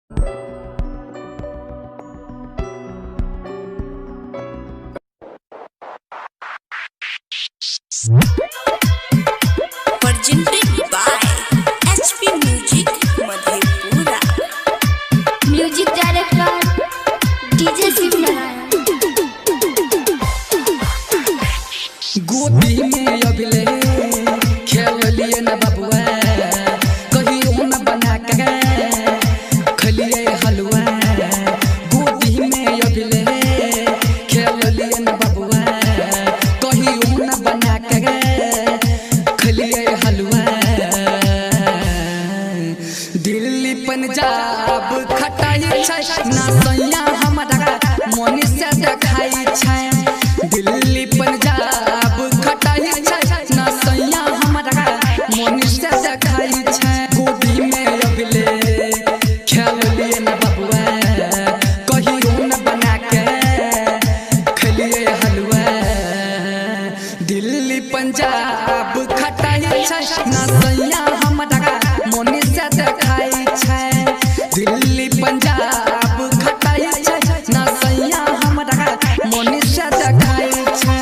Presented by HP Music Madhepura. Music director DJ Shivnarayan. गोदी में अभिले खेल लिए न बबुआ, कहियो न बना के खलिए हलवा। गोदी में अभिले खेल लिए न बबुआ, कहियो न बना के खलिए हलवा। दिल्ली पंजाब खटाई छै ना सैया हमरा मोनी से देखाई छै। दिल्ली पंजाब खटाई छै ना सैया हमरा मोनी से देखाई छै। गोदी में अभिले खेल लिए न बबुआ, कहियो न बना के खलिए हलवा। दिल्ली पंजाब खटाई छै ना सैया हमरा मोनी से देखाई छै। दिल्ली पंजाब खटाई छै ना सैया हमरा मोनी से देखाई छै।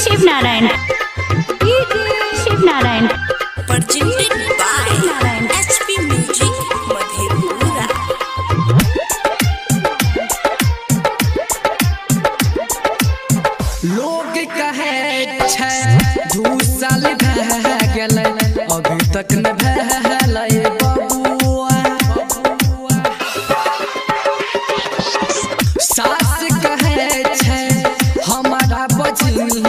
Shivnarayan Shivnarayan. Presented by HP Music Madhepura. लोग कहे छै 2 साल भए गेलै अभी तक न भेलै बबुआ। सास कहे छै हमारा बजनी